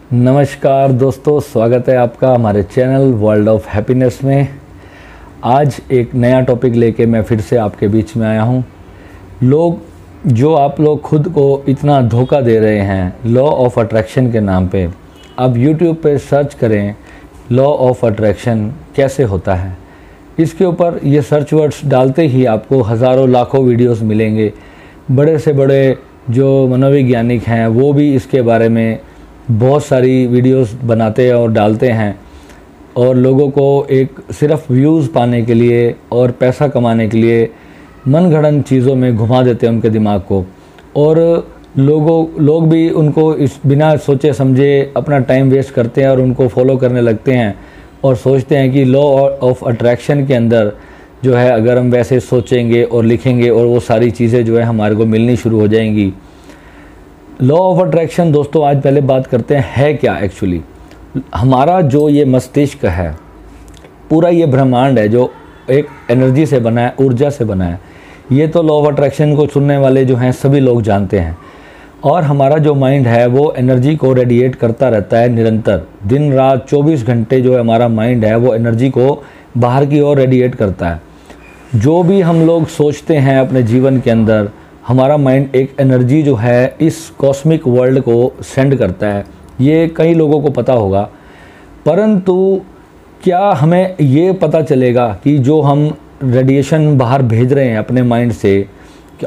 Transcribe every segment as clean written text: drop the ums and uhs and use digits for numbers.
नमस्कार दोस्तों, स्वागत है आपका हमारे चैनल वर्ल्ड ऑफ हैप्पीनेस में। आज एक नया टॉपिक लेके मैं फिर से आपके बीच में आया हूँ। आप लोग खुद को इतना धोखा दे रहे हैं लॉ ऑफ अट्रैक्शन के नाम पे। अब यूट्यूब पे सर्च करें लॉ ऑफ अट्रैक्शन कैसे होता है। इसके ऊपर ये सर्च वर्ड्स डालते ही आपको हज़ारों लाखों वीडियोस मिलेंगे। बड़े से बड़े जो मनोवैज्ञानिक हैं वो भी इसके बारे में बहुत सारी वीडियोस बनाते हैं और डालते हैं, और लोगों को एक सिर्फ व्यूज़ पाने के लिए और पैसा कमाने के लिए मनगढ़ंत चीज़ों में घुमा देते हैं उनके दिमाग को। और लोग भी उनको इस बिना सोचे समझे अपना टाइम वेस्ट करते हैं और उनको फॉलो करने लगते हैं और सोचते हैं कि लॉ ऑफ अट्रैक्शन के अंदर जो है अगर हम वैसे सोचेंगे और लिखेंगे और वो सारी चीज़ें जो है हमारे को मिलनी शुरू हो जाएंगी। लॉ ऑफ अट्रैक्शन दोस्तों, आज पहले बात करते हैं है क्या एक्चुअली। हमारा जो ये मस्तिष्क है, पूरा ये ब्रह्मांड है जो एक एनर्जी से बना है, ऊर्जा से बना है। ये तो लॉ ऑफ अट्रैक्शन को सुनने वाले जो हैं सभी लोग जानते हैं। और हमारा जो माइंड है वो एनर्जी को रेडिएट करता रहता है निरंतर, दिन रात 24 घंटे जो हमारा माइंड है वो एनर्जी को बाहर की ओर रेडिएट करता है। जो भी हम लोग सोचते हैं अपने जीवन के अंदर, हमारा माइंड एक एनर्जी जो है इस कॉस्मिक वर्ल्ड को सेंड करता है। ये कई लोगों को पता होगा, परंतु क्या हमें ये पता चलेगा कि जो हम रेडिएशन बाहर भेज रहे हैं अपने माइंड से,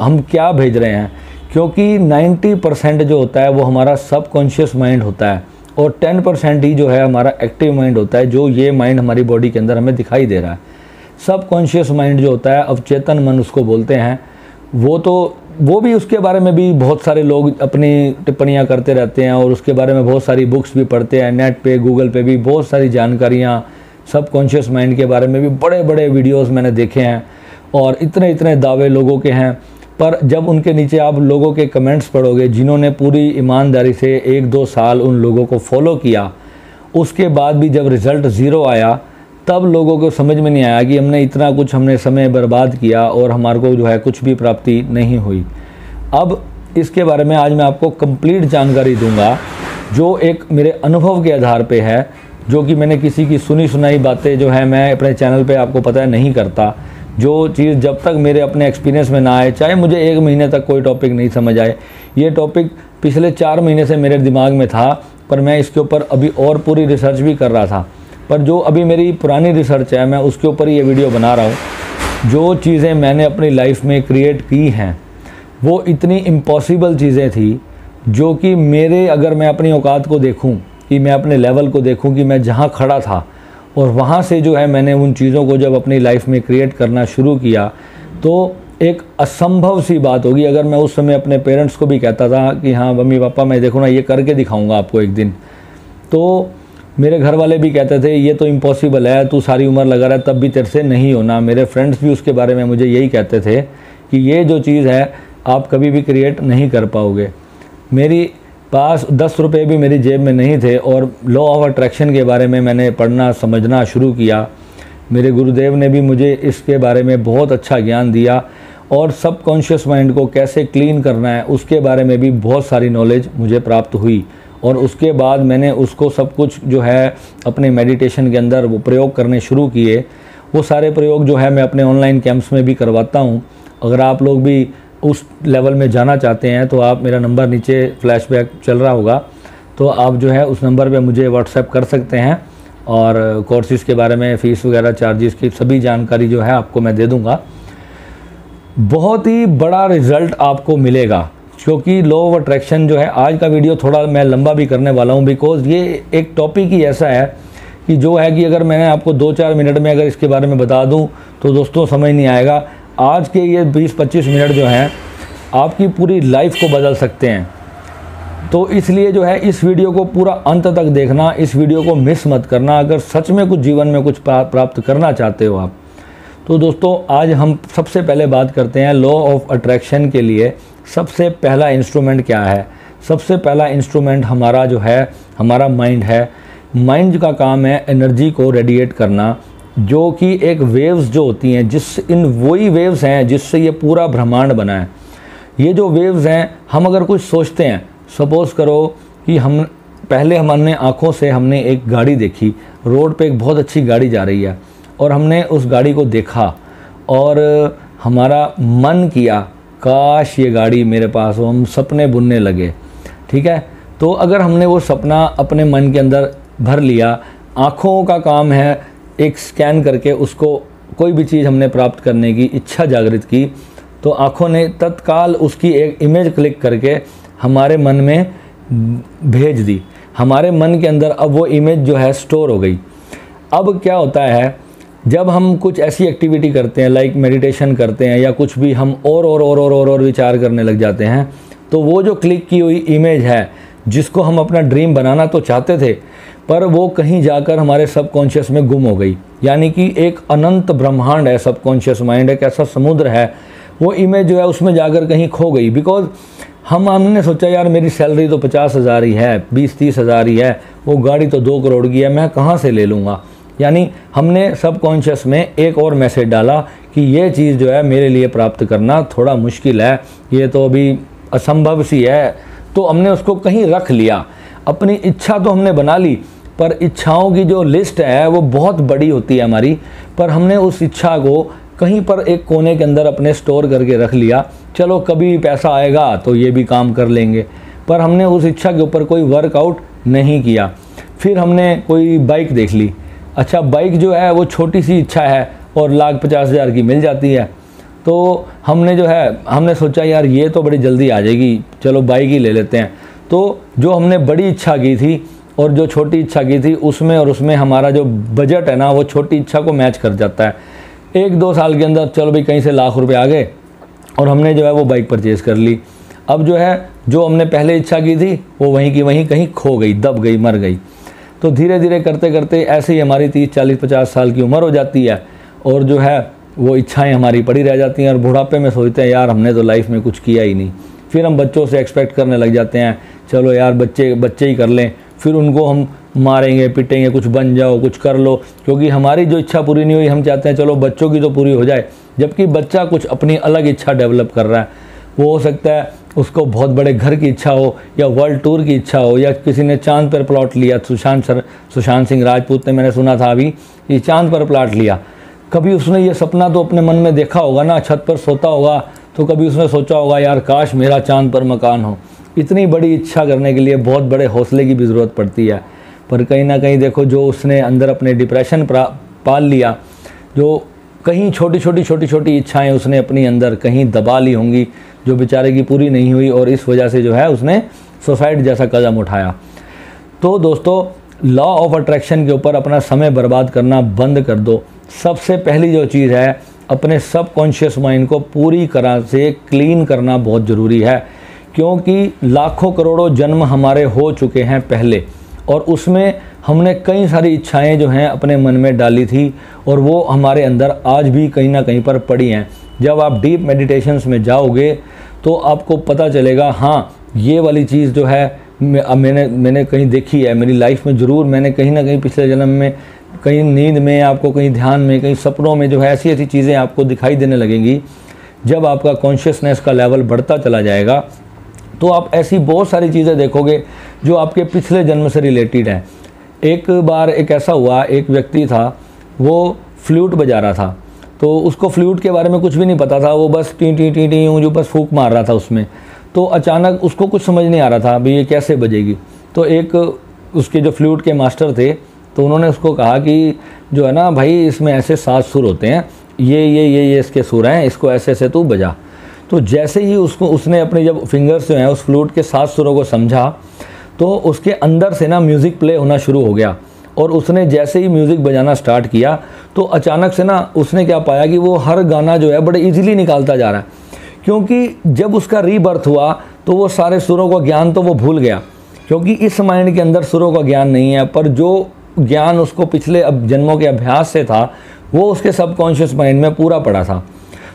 हम क्या भेज रहे हैं? क्योंकि 90% जो होता है वो हमारा सबकॉन्शियस माइंड होता है और 10% ही जो है हमारा एक्टिव माइंड होता है, जो ये माइंड हमारी बॉडी के अंदर हमें दिखाई दे रहा है। सबकॉन्शियस माइंड जो होता है, अवचेतन मन उसको बोलते हैं, वो भी उसके बारे में भी बहुत सारे लोग अपनी टिप्पणियां करते रहते हैं और उसके बारे में बहुत सारी बुक्स भी पढ़ते हैं। नेट पे, गूगल पे भी बहुत सारी जानकारियां सबकॉन्शियस माइंड के बारे में भी बड़े बड़े वीडियोस मैंने देखे हैं और इतने इतने दावे लोगों के हैं। पर जब उनके नीचे आप लोगों के कमेंट्स पढ़ोगे जिन्होंने पूरी ईमानदारी से 1-2 साल उन लोगों को फॉलो किया, उसके बाद भी जब रिज़ल्ट ज़ीरो आया तब लोगों को समझ में नहीं आया कि हमने समय बर्बाद किया और हमारे को जो है कुछ भी प्राप्ति नहीं हुई। अब इसके बारे में आज मैं आपको कंप्लीट जानकारी दूंगा, जो एक मेरे अनुभव के आधार पे है, जो कि मैंने किसी की सुनी सुनाई बातें जो है मैं अपने चैनल पे आपको पता है नहीं करता। जो चीज़ जब तक मेरे अपने एक्सपीरियंस में ना आए, चाहे मुझे 1 महीने तक कोई टॉपिक नहीं समझ आए, ये टॉपिक पिछले 4 महीने से मेरे दिमाग में था, पर मैं इसके ऊपर अभी और पूरी रिसर्च भी कर रहा था। पर जो अभी मेरी पुरानी रिसर्च है मैं उसके ऊपर ये वीडियो बना रहा हूँ। जो चीज़ें मैंने अपनी लाइफ में क्रिएट की हैं वो इतनी इम्पॉसिबल चीज़ें थी, जो कि अगर मैं अपनी औकात को देखूं, कि मैं अपने लेवल को देखूं कि मैं जहां खड़ा था और वहां से जो है मैंने उन चीज़ों को जब अपनी लाइफ में क्रिएट करना शुरू किया तो एक असंभव सी बात होगी। अगर मैं उस समय अपने पेरेंट्स को भी कहता था कि हाँ मम्मी पापा मैं देखो ना ये करके दिखाऊंगा आपको एक दिन, तो मेरे घर वाले भी कहते थे ये तो इम्पॉसिबल है, तू सारी उम्र लगा रहा है तब भी तेरे से नहीं होना। मेरे फ्रेंड्स भी उसके बारे में मुझे यही कहते थे कि ये जो चीज़ है आप कभी भी क्रिएट नहीं कर पाओगे। मेरी पास 10 रुपये भी मेरी जेब में नहीं थे और लॉ ऑफ अट्रैक्शन के बारे में मैंने पढ़ना समझना शुरू किया। मेरे गुरुदेव ने भी मुझे इसके बारे में बहुत अच्छा ज्ञान दिया और सबकॉन्शियस माइंड को कैसे क्लीन करना है उसके बारे में भी बहुत सारी नॉलेज मुझे प्राप्त हुई। और उसके बाद मैंने उसको सब कुछ जो है अपने मेडिटेशन के अंदर वो प्रयोग करने शुरू किए। वो सारे प्रयोग जो है मैं अपने ऑनलाइन कैंप्स में भी करवाता हूँ। अगर आप लोग भी उस लेवल में जाना चाहते हैं तो आप, मेरा नंबर नीचे फ्लैशबैक चल रहा होगा, तो आप जो है उस नंबर पे मुझे व्हाट्सएप कर सकते हैं और कोर्सेज़ के बारे में, फ़ीस वगैरह, चार्जेस की सभी जानकारी जो है आपको मैं दे दूँगा। बहुत ही बड़ा रिज़ल्ट आपको मिलेगा, क्योंकि लॉ ऑफ अट्रैक्शन जो है, आज का वीडियो थोड़ा मैं लंबा भी करने वाला हूँ, बिकॉज़ ये एक टॉपिक ही ऐसा है कि जो है कि अगर मैंने आपको 2-4 मिनट में अगर इसके बारे में बता दूँ तो दोस्तों समझ नहीं आएगा। आज के ये 20-25 मिनट जो हैं आपकी पूरी लाइफ को बदल सकते हैं। तो इसलिए जो है इस वीडियो को पूरा अंत तक देखना, इस वीडियो को मिस मत करना अगर सच में कुछ जीवन में कुछ प्राप्त करना चाहते हो आप। तो दोस्तों आज हम सबसे पहले बात करते हैं लॉ ऑफ अट्रैक्शन के लिए सबसे पहला इंस्ट्रूमेंट क्या है। सबसे पहला इंस्ट्रूमेंट हमारा जो है हमारा माइंड है। माइंड का काम है एनर्जी को रेडिएट करना, जो कि एक वेव्स जो होती हैं, वही वेव्स हैं जिससे ये पूरा ब्रह्मांड बना है। ये जो वेव्स हैं, हम अगर कुछ सोचते हैं, सपोज़ करो कि हम पहले हमने आँखों से हमने एक गाड़ी देखी, रोड पे एक बहुत अच्छी गाड़ी जा रही है, और हमने उस गाड़ी को देखा और हमारा मन किया काश ये गाड़ी मेरे पास हो, हम सपने बुनने लगे। ठीक है, तो अगर हमने वो सपना अपने मन के अंदर भर लिया, आँखों का काम है एक स्कैन करके उसको कोई भी चीज़ हमने प्राप्त करने की इच्छा जागृत की, तो आँखों ने तत्काल उसकी एक इमेज क्लिक करके हमारे मन में भेज दी। हमारे मन के अंदर अब वो इमेज जो है स्टोर हो गई। अब क्या होता है, जब हम कुछ ऐसी एक्टिविटी करते हैं लाइक मेडिटेशन करते हैं या कुछ भी, हम और विचार करने लग जाते हैं, तो वो जो क्लिक की हुई इमेज है जिसको हम अपना ड्रीम बनाना तो चाहते थे, पर वो कहीं जाकर हमारे सबकॉन्शियस में गुम हो गई। यानी कि एक अनंत ब्रह्मांड है सबकॉन्शियस माइंड, एक ऐसा समुद्र है, वो इमेज जो है उसमें जाकर कहीं खो गई। बिकॉज हमने सोचा यार मेरी सैलरी तो 50,000 ही है, 20-30 हज़ार ही है, वो गाड़ी तो 2 करोड़ की है, मैं कहाँ से ले लूँगा। यानी हमने सबकॉन्शियस में एक और मैसेज डाला कि ये चीज़ जो है मेरे लिए प्राप्त करना थोड़ा मुश्किल है, ये तो अभी असंभव सी है। तो हमने उसको कहीं रख लिया। अपनी इच्छा तो हमने बना ली, पर इच्छाओं की जो लिस्ट है वो बहुत बड़ी होती है हमारी, पर हमने उस इच्छा को कहीं पर एक कोने के अंदर अपने स्टोर करके रख लिया। चलो कभी पैसा आएगा तो ये भी काम कर लेंगे, पर हमने उस इच्छा के ऊपर कोई वर्कआउट नहीं किया। फिर हमने कोई बाइक देख ली। अच्छा, बाइक जो है वो छोटी सी इच्छा है और 1,50,000 की मिल जाती है, तो हमने जो है हमने सोचा यार ये तो बड़ी जल्दी आ जाएगी, चलो बाइक ही ले लेते हैं। तो जो हमने बड़ी इच्छा की थी और जो छोटी इच्छा की थी उसमें और उसमें हमारा जो बजट है ना वो छोटी इच्छा को मैच कर जाता है। 1-2 साल के अंदर चलो भाई कहीं से लाख रुपए आ गए और हमने जो है वो बाइक परचेज़ कर ली। अब जो है जो हमने पहले इच्छा की थी वो वहीं की वहीं कहीं खो गई, दब गई, मर गई। तो धीरे धीरे करते करते ऐसे ही हमारी 30-40-50 साल की उम्र हो जाती है और जो है वो इच्छाएं हमारी पड़ी रह जाती हैं और बुढ़ापे में सोचते हैं यार हमने तो लाइफ में कुछ किया ही नहीं। फिर हम बच्चों से एक्सपेक्ट करने लग जाते हैं, चलो यार बच्चे ही कर लें, फिर उनको हम मारेंगे पिटेंगे, कुछ बन जाओ, कुछ कर लो, क्योंकि हमारी जो इच्छा पूरी नहीं हुई हम चाहते हैं चलो बच्चों की तो पूरी हो जाए, जबकि बच्चा कुछ अपनी अलग इच्छा डेवलप कर रहा है। वो हो सकता है उसको बहुत बड़े घर की इच्छा हो या वर्ल्ड टूर की इच्छा हो, या किसी ने चांद पर प्लॉट लिया। सुशांत सिंह राजपूत ने, मैंने सुना था अभी, ये चांद पर प्लॉट लिया। कभी उसने ये सपना तो अपने मन में देखा होगा ना, छत पर सोता होगा तो कभी उसने सोचा होगा यार काश मेरा चांद पर मकान हो। इतनी बड़ी इच्छा करने के लिए बहुत बड़े हौसले की भी ज़रूरत पड़ती है। पर कहीं ना कहीं देखो जो उसने अंदर अपने डिप्रेशन पाल लिया, जो कहीं छोटी छोटी इच्छाएं उसने अपनी अंदर कहीं दबा ली होंगी, जो बेचारे की पूरी नहीं हुई, और इस वजह से जो है उसने सुसाइड जैसा कदम उठाया। तो दोस्तों, लॉ ऑफ अट्रैक्शन के ऊपर अपना समय बर्बाद करना बंद कर दो। सबसे पहली जो चीज़ है, अपने सबकॉन्शियस माइंड को पूरी तरह से क्लीन करना बहुत ज़रूरी है, क्योंकि लाखों करोड़ों जन्म हमारे हो चुके हैं पहले, और उसमें हमने कई सारी इच्छाएं जो हैं अपने मन में डाली थी और वो हमारे अंदर आज भी कहीं ना कहीं पर पड़ी हैं। जब आप डीप मेडिटेशंस में जाओगे तो आपको पता चलेगा, हाँ ये वाली चीज़ जो है मैंने कहीं देखी है मेरी लाइफ में, ज़रूर मैंने कहीं ना कहीं पिछले जन्म में, कहीं नींद में आपको, कहीं ध्यान में, कहीं सपनों में जो है ऐसी ऐसी चीज़ें आपको दिखाई देने लगेंगी। जब आपका कॉन्शियसनेस का लेवल बढ़ता चला जाएगा तो आप ऐसी बहुत सारी चीज़ें देखोगे जो आपके पिछले जन्म से रिलेटेड हैं। एक बार एक ऐसा हुआ, एक व्यक्ति था, वो फ्लूट बजा रहा था, तो उसको फ्लूट के बारे में कुछ भी नहीं पता था, वो बस टी टी टी टी जो बस फूंक मार रहा था उसमें। तो अचानक उसको कुछ समझ नहीं आ रहा था भाई ये कैसे बजेगी। तो एक उसके जो फ्लूट के मास्टर थे, तो उन्होंने उसको कहा कि जो है ना भाई इसमें ऐसे 7 सुर होते हैं, ये इसके सुर हैं, इसको ऐसे ऐसे तू बजा। तो जैसे ही उसने अपने जब फिंगर्स जो हैं उस फ्लूट के 7 सुरों को समझा, तो उसके अंदर से ना म्यूज़िक प्ले होना शुरू हो गया। और उसने जैसे ही म्यूज़िक बजाना स्टार्ट किया तो अचानक से ना उसने क्या पाया कि वो हर गाना जो है बड़े इजीली निकालता जा रहा है, क्योंकि जब उसका रीबर्थ हुआ तो वो सारे सुरों का ज्ञान तो वो भूल गया, क्योंकि इस माइंड के अंदर सुरों का ज्ञान नहीं है। पर जो ज्ञान उसको पिछले जन्मों के अभ्यास से था वो उसके सबकॉन्शियस माइंड में पूरा पड़ा था।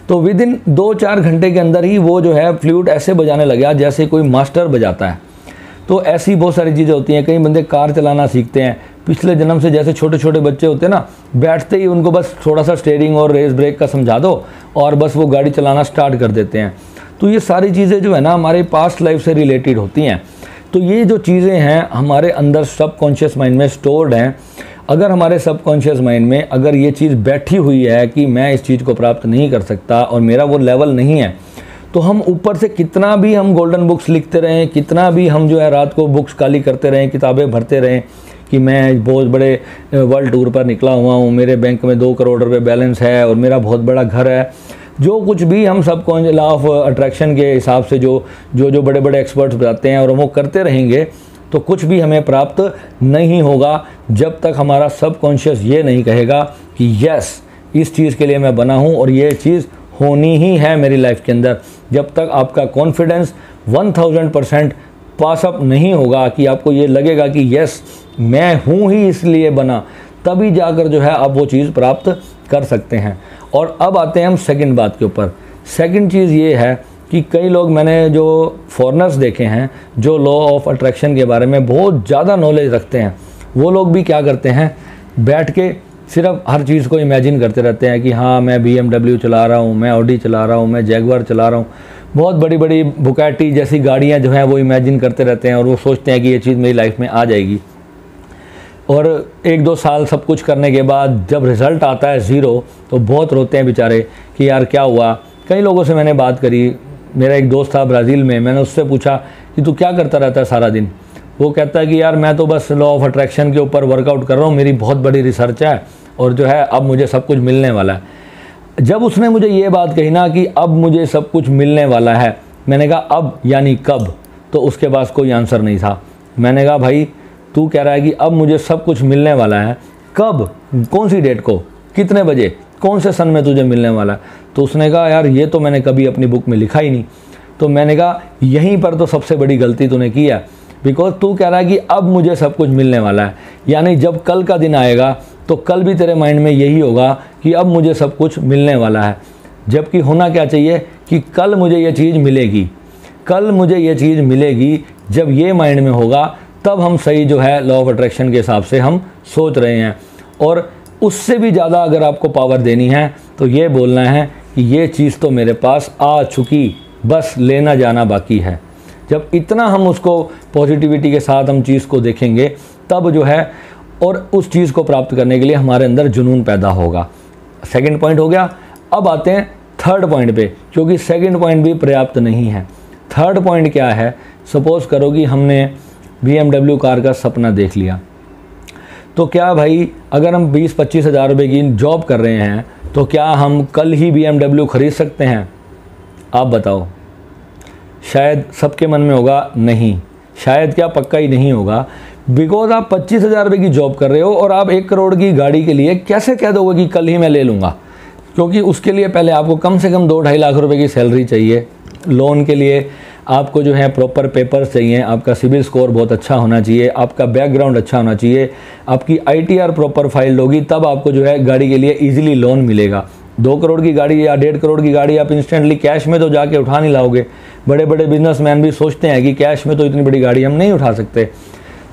तो विद इन 2-4 घंटे के अंदर ही वो जो है फ्लूट ऐसे बजाने लगा जैसे कोई मास्टर बजाता है। तो ऐसी बहुत सारी चीज़ें होती हैं। कई बंदे कार चलाना सीखते हैं पिछले जन्म से, जैसे छोटे छोटे बच्चे होते हैं ना, बैठते ही उनको बस थोड़ा सा स्टीयरिंग और रेस ब्रेक का समझा दो और बस वो गाड़ी चलाना स्टार्ट कर देते हैं। तो ये सारी चीज़ें जो है ना हमारे पास्ट लाइफ से रिलेटेड होती हैं। तो ये जो चीज़ें हैं हमारे अंदर सबकॉन्शियस माइंड में स्टोर्ड हैं। अगर हमारे सबकॉन्शियस माइंड में अगर ये चीज़ बैठी हुई है कि मैं इस चीज़ को प्राप्त नहीं कर सकता और मेरा वो लेवल नहीं है, तो हम ऊपर से कितना भी हम गोल्डन बुक्स लिखते रहें, कितना भी हम जो है रात को बुक्स खाली करते रहें, किताबें भरते रहें कि मैं बहुत बड़े वर्ल्ड टूर पर निकला हुआ हूँ, मेरे बैंक में 2 करोड़ रुपए बैलेंस है और मेरा बहुत बड़ा घर है, जो कुछ भी हम सबको लॉ ऑफ अट्रैक्शन के हिसाब से जो बड़े बड़े एक्सपर्ट्स बताते हैं और वो करते रहेंगे, तो कुछ भी हमें प्राप्त नहीं होगा जब तक हमारा सबकॉन्शियस ये नहीं कहेगा कि यस, इस चीज़ के लिए मैं बना हूँ और ये चीज़ होनी ही है मेरी लाइफ के अंदर। जब तक आपका कॉन्फिडेंस 1000% पास अप नहीं होगा कि आपको ये लगेगा कि यस, मैं हूँ ही इसलिए बना, तभी जाकर जो है आप वो चीज़ प्राप्त कर सकते हैं। और अब आते हैं हम सेकंड बात के ऊपर। सेकंड चीज़ ये है कि कई लोग, मैंने जो फॉरेनर्स देखे हैं जो लॉ ऑफ अट्रैक्शन के बारे में बहुत ज़्यादा नॉलेज रखते हैं, वो लोग भी क्या करते हैं, बैठ के सिर्फ हर चीज़ को इमेजिन करते रहते हैं कि हाँ मैं BMW चला रहा हूँ, मैं ऑडी चला रहा हूँ, मैं जैगवार चला रहा हूँ, बहुत बड़ी बड़ी बुगाटी जैसी गाड़ियाँ जो हैं वो इमेजिन करते रहते हैं और वो सोचते हैं कि ये चीज़ मेरी लाइफ में आ जाएगी। और 1-2 साल सब कुछ करने के बाद जब रिज़ल्ट आता है ज़ीरो, तो बहुत रोते हैं बेचारे कि यार क्या हुआ। कई लोगों से मैंने बात करी, मेरा एक दोस्त था ब्राज़ील में, मैंने उससे पूछा कि तू क्या करता रहता है सारा दिन। वो कहता है कि यार मैं तो बस लॉ ऑफ अट्रैक्शन के ऊपर वर्कआउट कर रहा हूँ, मेरी बहुत बड़ी रिसर्च है और जो है अब मुझे सब कुछ मिलने वाला है। जब उसने मुझे ये बात कही ना कि अब मुझे सब कुछ मिलने वाला है, मैंने कहा अब यानी कब, तो उसके पास कोई आंसर नहीं था। मैंने कहा भाई तू कह रहा है कि अब मुझे सब कुछ मिलने वाला है, कब, कौन सी डेट को, कितने बजे, कौन से सन में तुझे मिलने वाला है? तो उसने कहा यार ये तो मैंने कभी अपनी बुक में लिखा ही नहीं। तो मैंने कहा यहीं पर तो सबसे बड़ी गलती तूने की है, बिकॉज तू कह रहा है कि अब मुझे सब कुछ मिलने वाला है, यानी जब कल का दिन आएगा तो कल भी तेरे माइंड में यही होगा कि अब मुझे सब कुछ मिलने वाला है। जबकि होना क्या चाहिए कि कल मुझे ये चीज़ मिलेगी, कल मुझे ये चीज़ मिलेगी। जब ये माइंड में होगा तब हम सही जो है लॉ ऑफ अट्रैक्शन के हिसाब से हम सोच रहे हैं। और उससे भी ज़्यादा अगर आपको पावर देनी है तो ये बोलना है कि ये चीज़ तो मेरे पास आ चुकी, बस लेना जाना बाकी है। जब इतना हम उसको पॉजिटिविटी के साथ हम चीज़ को देखेंगे तब जो है, और उस चीज़ को प्राप्त करने के लिए हमारे अंदर जुनून पैदा होगा। सेकंड पॉइंट हो गया। अब आते हैं थर्ड पॉइंट पे, क्योंकि सेकंड पॉइंट भी पर्याप्त नहीं है। थर्ड पॉइंट क्या है, सपोज़ करो कि हमने BMW कार का सपना देख लिया, तो क्या भाई अगर हम 20-25 हज़ार रुपये की जॉब कर रहे हैं तो क्या हम कल ही BMW खरीद सकते हैं? आप बताओ। शायद सबके मन में होगा नहीं, शायद क्या पक्का ही नहीं होगा, बिकॉज आप 25 हज़ार रुपये की जॉब कर रहे हो और आप 1 करोड़ की गाड़ी के लिए कैसे कह दोगे कि कल ही मैं ले लूँगा? क्योंकि उसके लिए पहले आपको कम से कम 2-2.5 लाख रुपए की सैलरी चाहिए। लोन के लिए आपको जो है प्रॉपर पेपर्स चाहिए, आपका सिबिल स्कोर बहुत अच्छा होना चाहिए, आपका बैकग्राउंड अच्छा होना चाहिए, आपकी ITR प्रॉपर फाइल्ड होगी, तब आपको जो है गाड़ी के लिए ईजिली लोन मिलेगा। 2 करोड़ की गाड़ी या 1.5 करोड़ की गाड़ी आप इंस्टेंटली कैश में तो जाके उठा नहीं लाओगे। बड़े बड़े बिजनेसमैन भी सोचते हैं कि कैश में तो इतनी बड़ी गाड़ी हम नहीं उठा सकते।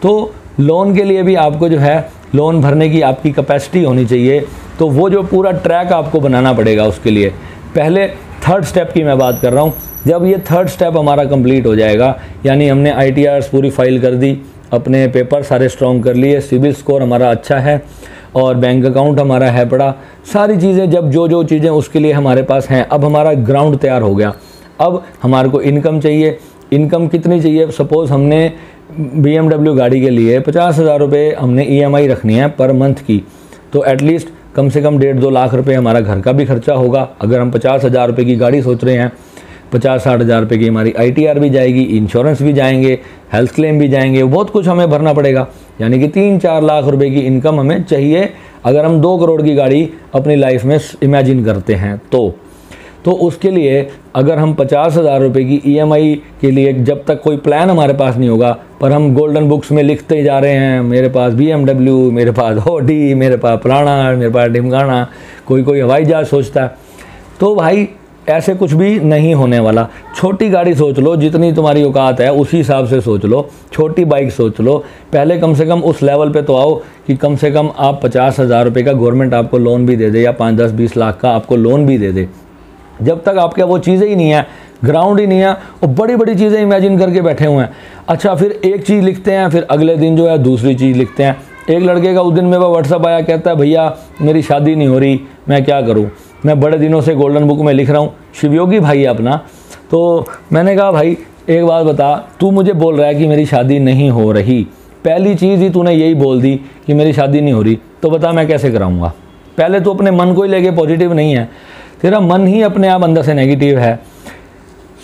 तो लोन के लिए भी आपको जो है लोन भरने की आपकी कैपेसिटी होनी चाहिए। तो वो जो पूरा ट्रैक आपको बनाना पड़ेगा उसके लिए। पहले थर्ड स्टेप की मैं बात कर रहा हूँ। जब ये थर्ड स्टेप हमारा कंप्लीट हो जाएगा, यानी हमने ITRs पूरी फाइल कर दी, अपने पेपर सारे स्ट्रॉन्ग कर लिए, सिबिल स्कोर हमारा अच्छा है और बैंक अकाउंट हमारा है बड़ा, सारी चीज़ें जब जो चीज़ें उसके लिए हमारे पास हैं, अब हमारा ग्राउंड तैयार हो गया। अब हमारे को इनकम चाहिए। इनकम कितनी चाहिए? सपोज़ हमने BMW गाड़ी के लिए 50 हज़ार रुपये हमने EMI रखनी है पर मंथ की, तो एटलीस्ट कम से कम 1.5-2 लाख रुपए हमारा घर का भी खर्चा होगा। अगर हम 50 हज़ार रुपये की गाड़ी सोच रहे हैं, 50-60 हज़ार रुपये की हमारी ITR भी जाएगी, इंश्योरेंस भी जाएंगे, हेल्थ क्लेम भी जाएंगे, बहुत कुछ हमें भरना पड़ेगा। यानी कि 3-4 लाख रुपए की इनकम हमें चाहिए अगर हम 2 करोड़ की गाड़ी अपनी लाइफ में इमेजिन करते हैं। तो उसके लिए अगर हम 50 हज़ार रुपये की EMI के लिए जब तक कोई प्लान हमारे पास नहीं होगा, पर हम गोल्डन बुक्स में लिखते ही जा रहे हैं, मेरे पास BMW, मेरे पास ऑडी, मेरे पास फलाना, मेरे पास ढिमकाना, कोई हवाई जहाज सोचता है, तो भाई ऐसे कुछ भी नहीं होने वाला। छोटी गाड़ी सोच लो, जितनी तुम्हारी औकात है उसी हिसाब से सोच लो। छोटी बाइक सोच लो। पहले कम से कम उस लेवल पे तो आओ कि कम से कम आप 50 हज़ार रुपये का गवर्नमेंट आपको लोन भी दे दे, या 5-10-20 लाख का आपको लोन भी दे दे। जब तक आपके वो चीज़ें ही नहीं है, ग्राउंड ही नहीं है, और बड़ी बड़ी चीज़ें इमेजिन करके बैठे हुए हैं। अच्छा, फिर एक चीज़ लिखते हैं, फिर अगले दिन जो है दूसरी चीज़ लिखते हैं। एक लड़के का उस दिन मेरे पास व्हाट्सअप आया, कहता है भैया मेरी शादी नहीं हो रही, मैं क्या करूं, मैं बड़े दिनों से गोल्डन बुक में लिख रहा हूं। शिवयोगी भाई है अपना। तो मैंने कहा भाई एक बात बता, तू मुझे बोल रहा है कि मेरी शादी नहीं हो रही, पहली चीज़ ही तूने यही बोल दी कि मेरी शादी नहीं हो रही, तो बता मैं कैसे कराऊंगा। पहले तो अपने मन को ही लेके पॉजिटिव नहीं है, तेरा मन ही अपने आप अंदर से नेगेटिव है।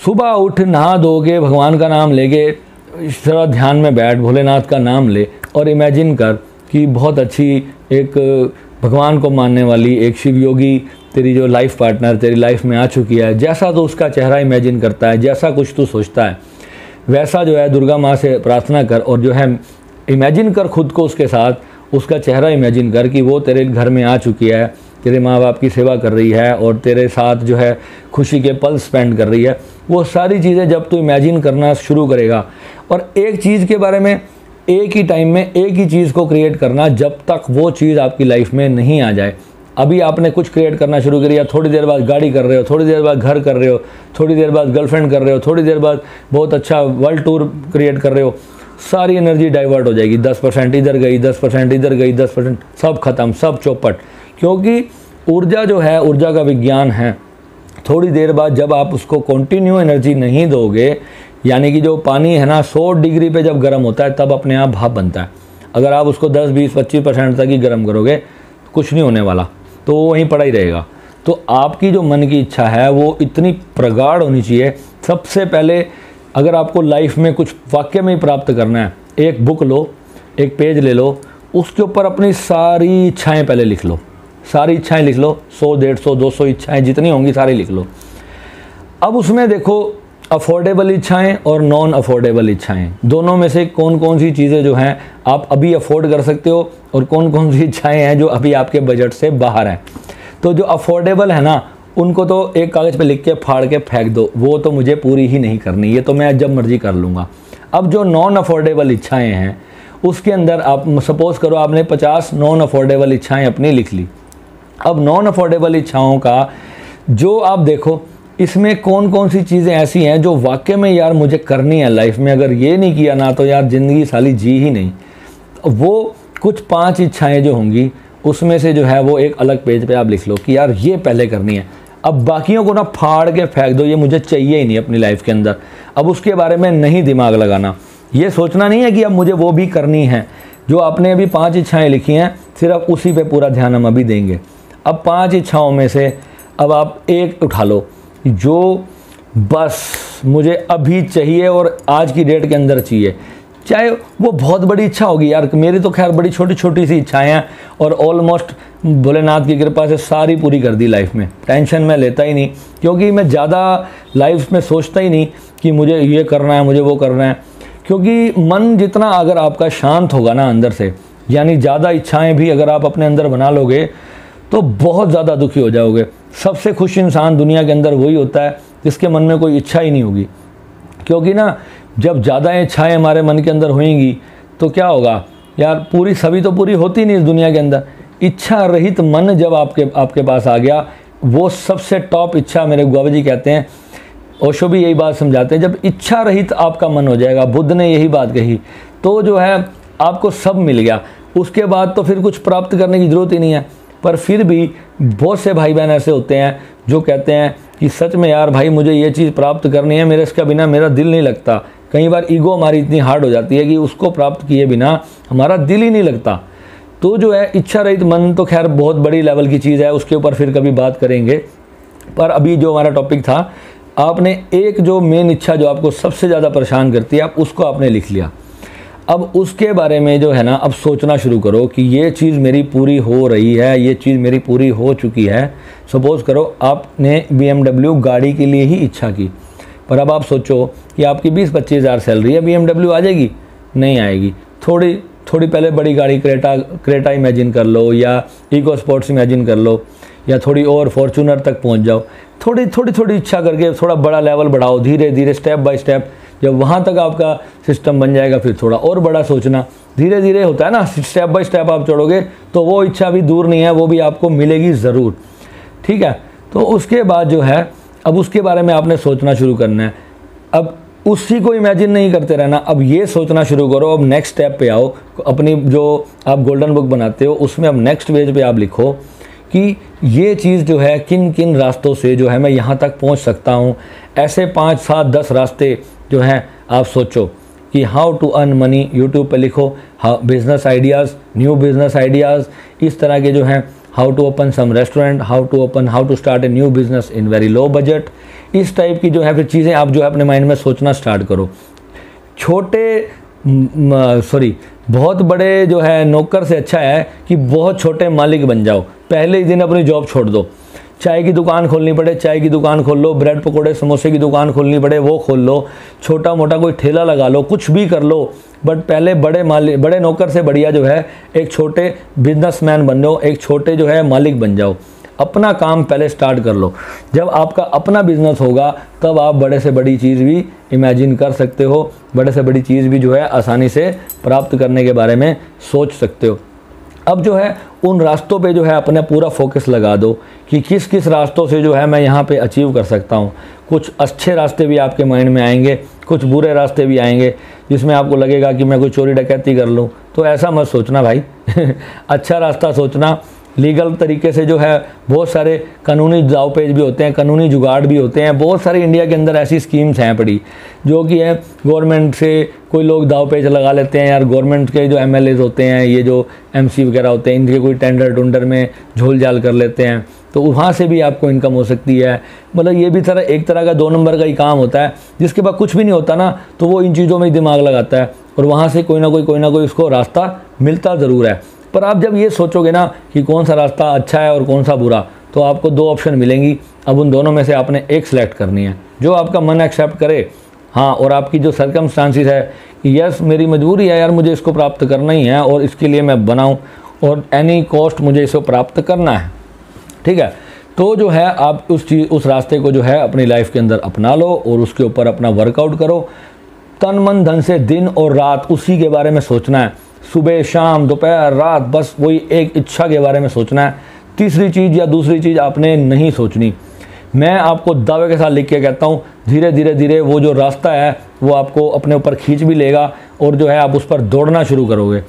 सुबह उठ, नहा धो के भगवान का नाम लेके थोड़ा ध्यान में बैठ, भोलेनाथ का नाम ले और इमेजिन कर कि बहुत अच्छी एक भगवान को मानने वाली एक शिव योगी तेरी जो लाइफ पार्टनर तेरी लाइफ में आ चुकी है। जैसा तो उसका चेहरा इमेजिन करता है, जैसा कुछ तू सोचता है, वैसा जो है दुर्गा माँ से प्रार्थना कर और जो है इमेजिन कर खुद को उसके साथ, उसका चेहरा इमेजिन कर कि वो तेरे घर में आ चुकी है, तेरे माँ बाप की सेवा कर रही है और तेरे साथ जो है खुशी के पल स्पेंड कर रही है। वो सारी चीज़ें जब तू इमेजिन करना शुरू करेगा, और एक चीज़ के बारे में एक ही टाइम में एक ही चीज़ को क्रिएट करना जब तक वो चीज़ आपकी लाइफ में नहीं आ जाए। अभी आपने कुछ क्रिएट करना शुरू करिए, थोड़ी देर बाद गाड़ी कर रहे हो, थोड़ी देर बाद घर कर रहे हो, थोड़ी देर बाद गर्लफ्रेंड कर रहे हो, थोड़ी देर बाद बहुत अच्छा वर्ल्ड टूर क्रिएट कर रहे हो, सारी एनर्जी डाइवर्ट हो जाएगी। 10% इधर गई, 10% इधर गई, 10% सब खत्म, सब चौपट। क्योंकि ऊर्जा जो है, ऊर्जा का विज्ञान है, थोड़ी देर बाद जब आप उसको कंटिन्यू एनर्जी नहीं दोगे, यानी कि जो पानी है ना 100 डिग्री पे जब गर्म होता है तब अपने आप भाप बनता है। अगर आप उसको 10, 20, 25% तक ही गर्म करोगे कुछ नहीं होने वाला, तो वो वहीं पड़ा ही रहेगा। तो आपकी जो मन की इच्छा है वो इतनी प्रगाढ़ होनी चाहिए। सबसे पहले अगर आपको लाइफ में कुछ वाकई में ही प्राप्त करना है, एक बुक लो, एक पेज ले लो, उसके ऊपर अपनी सारी इच्छाएं पहले लिख लो, सारी इच्छाएं लिख लो, 100, 150, 200 इच्छाएं जितनी होंगी सारी लिख लो। अब उसमें देखो अफोर्डेबल इच्छाएं और नॉन अफोर्डेबल इच्छाएं, दोनों में से कौन कौन सी चीज़ें जो हैं आप अभी अफोर्ड कर सकते हो और कौन कौन सी इच्छाएं हैं जो अभी आपके बजट से बाहर हैं। तो जो अफोर्डेबल है ना, उनको तो एक कागज़ पे लिख के फाड़ के फेंक दो, वो तो मुझे पूरी ही नहीं करनी, ये तो मैं जब मर्जी कर लूँगा। अब जो नॉन अफोर्डेबल इच्छाएँ हैं उसके अंदर आप सपोज़ करो आपने 50 नॉन अफोर्डेबल इच्छाएँ अपनी लिख ली। अब नॉन अफोर्डेबल इच्छाओं का जो आप देखो इसमें कौन कौन सी चीज़ें ऐसी हैं जो वाकई में यार मुझे करनी है लाइफ में, अगर ये नहीं किया ना तो यार ज़िंदगी साली जी ही नहीं। वो कुछ 5 इच्छाएं जो होंगी उसमें से जो है वो एक अलग पेज पे आप लिख लो कि यार ये पहले करनी है। अब बाकियों को ना फाड़ के फेंक दो, ये मुझे चाहिए ही नहीं अपनी लाइफ के अंदर। अब उसके बारे में नहीं दिमाग लगाना, ये सोचना नहीं है कि अब मुझे वो भी करनी है। जो आपने अभी 5 इच्छाएँ लिखी हैं सिर्फ उसी पर पूरा ध्यान हम अभी देंगे। अब 5 इच्छाओं में से अब आप एक उठा लो जो बस मुझे अभी चाहिए और आज की डेट के अंदर चाहिए। चाहे वो बहुत बड़ी इच्छा होगी यार, मेरी तो खैर बड़ी छोटी छोटी सी इच्छाएं हैं और ऑलमोस्ट भोलेनाथ की कृपा से सारी पूरी कर दी लाइफ में। टेंशन मैं लेता ही नहीं क्योंकि मैं ज़्यादा लाइफ में सोचता ही नहीं कि मुझे ये करना है, मुझे वो करना है। क्योंकि मन जितना अगर आपका शांत होगा ना अंदर से, यानी ज़्यादा इच्छाएँ भी अगर आप अपने अंदर बना लोगे तो बहुत ज़्यादा दुखी हो जाओगे। सबसे खुश इंसान दुनिया के अंदर वही होता है जिसके मन में कोई इच्छा ही नहीं होगी। क्योंकि ना जब ज़्यादा इच्छाएं हमारे मन के अंदर होंगी तो क्या होगा यार, पूरी सभी तो पूरी होती नहीं इस दुनिया के अंदर। इच्छा रहित मन जब आपके पास आ गया, वो सबसे टॉप इच्छा मेरे बाबा जी कहते हैं, ओशो भी यही बात समझाते हैं, जब इच्छा रहित आपका मन हो जाएगा, बुद्ध ने यही बात कही, तो जो है आपको सब मिल गया। उसके बाद तो फिर कुछ प्राप्त करने की ज़रूरत ही नहीं है। पर फिर भी बहुत से भाई बहन ऐसे होते हैं जो कहते हैं कि सच में यार भाई मुझे ये चीज़ प्राप्त करनी है, मेरे इसका बिना मेरा दिल नहीं लगता। कई बार ईगो हमारी इतनी हार्ड हो जाती है कि उसको प्राप्त किए बिना हमारा दिल ही नहीं लगता। तो जो है इच्छा रहित मन तो खैर बहुत बड़ी लेवल की चीज़ है, उसके ऊपर फिर कभी बात करेंगे। पर अभी जो हमारा टॉपिक था, आपने एक जो मेन इच्छा जो आपको सबसे ज़्यादा परेशान करती है, आप उसको आपने लिख लिया। अब उसके बारे में जो है ना अब सोचना शुरू करो कि ये चीज़ मेरी पूरी हो रही है, ये चीज़ मेरी पूरी हो चुकी है। सपोज़ करो आपने BMW गाड़ी के लिए ही इच्छा की, पर अब आप सोचो कि आपकी 20-25 हज़ार सैलरी है, BMW आ जाएगी? नहीं आएगी। थोड़ी पहले बड़ी गाड़ी क्रेटा इमेजिन कर लो, या इको स्पोर्ट्स इमेजिन कर लो, या थोड़ी और फॉर्चूनर तक पहुंच जाओ। थोड़ी इच्छा करके थोड़ा बड़ा लेवल बढ़ाओ, धीरे धीरे स्टेप बाय स्टेप। जब वहाँ तक आपका सिस्टम बन जाएगा फिर थोड़ा और बड़ा सोचना। धीरे धीरे होता है ना, स्टेप बाय स्टेप आप चढ़ोगे तो वो इच्छा भी दूर नहीं है, वो भी आपको मिलेगी ज़रूर। ठीक है, तो उसके बाद जो है अब उसके बारे में आपने सोचना शुरू करना है। अब उसी को इमेजिन नहीं करते रहना, अब ये सोचना शुरू करो। अब नेक्स्ट स्टेप पे आओ, अपनी जो आप गोल्डन बुक बनाते हो उसमें अब नेक्स्ट पेज पे आप लिखो कि ये चीज़ जो है किन किन रास्तों से जो है मैं यहाँ तक पहुँच सकता हूँ। ऐसे 5, 7, 10 रास्ते जो हैं आप सोचो कि how to earn money, YouTube पे लिखो business ideas, new business ideas, इस तरह के जो हैं how to open some restaurant, how to start a new business in very low budget, इस टाइप की जो है फिर चीज़ें आप जो है अपने माइंड में सोचना स्टार्ट करो। बहुत बड़े जो है नौकर से अच्छा है कि बहुत छोटे मालिक बन जाओ। पहले ही दिन अपनी जॉब छोड़ दो, चाय की दुकान खोलनी पड़े चाय की दुकान खोल लो, ब्रेड पकोड़े समोसे की दुकान खोलनी पड़े वो खोल लो, छोटा मोटा कोई ठेला लगा लो, कुछ भी कर लो, बट पहले बड़े नौकर से बढ़िया जो है एक छोटे बिजनेसमैन बन जाओ, एक छोटे जो है मालिक बन जाओ। अपना काम पहले स्टार्ट कर लो। जब आपका अपना बिजनेस होगा तब आप बड़े से बड़ी चीज़ भी इमेजिन कर सकते हो, बड़े से बड़ी चीज़ भी जो है आसानी से प्राप्त करने के बारे में सोच सकते हो। अब जो है उन रास्तों पे जो है अपना पूरा फोकस लगा दो कि किस किस रास्तों से जो है मैं यहाँ पे अचीव कर सकता हूँ। कुछ अच्छे रास्ते भी आपके माइंड में आएंगे, कुछ बुरे रास्ते भी आएंगे जिसमें आपको लगेगा कि मैं कोई चोरी डकैती कर लूँ, तो ऐसा मत सोचना भाई अच्छा रास्ता सोचना। लीगल तरीके से जो है बहुत सारे कानूनी दाव पेच भी होते हैं, कानूनी जुगाड़ भी होते हैं। बहुत सारी इंडिया के अंदर ऐसी स्कीम्स हैं पड़ी जो कि है गवर्नमेंट से कोई लोग दाव पेच लगा लेते हैं यार। गवर्नमेंट के जो एमएलएज होते हैं, ये जो एमसी वगैरह होते हैं, इनके कोई टेंडर टुंडर में झोल झाल कर लेते हैं, तो वहाँ से भी आपको इनकम हो सकती है। मतलब ये भी एक तरह का 2 नंबर का ही काम होता है। जिसके पास कुछ भी नहीं होता ना, तो वो इन चीज़ों में ही दिमाग लगाता है और वहाँ से कोई ना कोई उसको रास्ता मिलता ज़रूर है। पर आप जब ये सोचोगे ना कि कौन सा रास्ता अच्छा है और कौन सा बुरा, तो आपको 2 ऑप्शन मिलेंगी। अब उन दोनों में से आपने एक सिलेक्ट करनी है जो आपका मन एक्सेप्ट करे। हाँ, और आपकी जो सर्कमस्टांसिस है कि यस मेरी मजबूरी है यार, मुझे इसको प्राप्त करना ही है और इसके लिए मैं बनाऊं और एनी कॉस्ट मुझे इसको प्राप्त करना है, ठीक है। तो जो है आप उस रास्ते को जो है अपनी लाइफ के अंदर अपना लो और उसके ऊपर अपना वर्कआउट करो। तन मन धन से दिन और रात उसी के बारे में सोचना है, सुबह शाम दोपहर रात, बस वही एक इच्छा के बारे में सोचना है। तीसरी चीज़ या दूसरी चीज़ आपने नहीं सोचनी। मैं आपको दावे के साथ लिख के कहता हूँ, धीरे धीरे वो जो रास्ता है वो आपको अपने ऊपर खींच भी लेगा और जो है आप उस पर दौड़ना शुरू करोगे।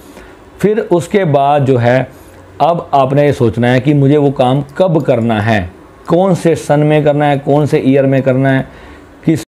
फिर उसके बाद जो है अब आपने ये सोचना है कि मुझे वो काम कब करना है, कौन से सन में करना है, कौन से ईयर में करना है, किस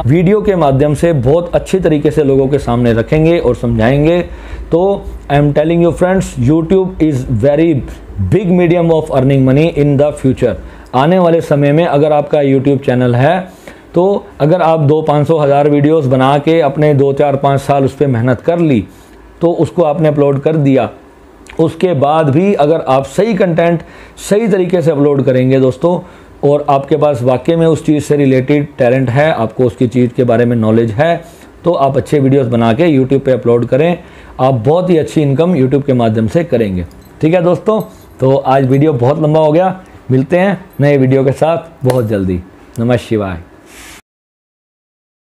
वीडियो के माध्यम से बहुत अच्छी तरीके से लोगों के सामने रखेंगे और समझाएंगे। तो I am telling you friends, YouTube is very big medium of earning money in the future. आने वाले समय में अगर आपका यूट्यूब चैनल है तो अगर आप 200-500 वीडियोस बना के अपने 2-4-5 साल उस पर मेहनत कर ली, तो उसको आपने अपलोड कर दिया, उसके बाद भी अगर आप सही कंटेंट सही तरीके से अपलोड करेंगे दोस्तों, और आपके पास वाकई में उस चीज़ से रिलेटेड टैलेंट है, आपको उसकी चीज़ के बारे में नॉलेज है, तो आप अच्छे वीडियोस बना के यूट्यूब पे अपलोड करें। आप बहुत ही अच्छी इनकम यूट्यूब के माध्यम से करेंगे। ठीक है दोस्तों, तो आज वीडियो बहुत लंबा हो गया। मिलते हैं नए वीडियो के साथ बहुत जल्दी। नमः शिवाय।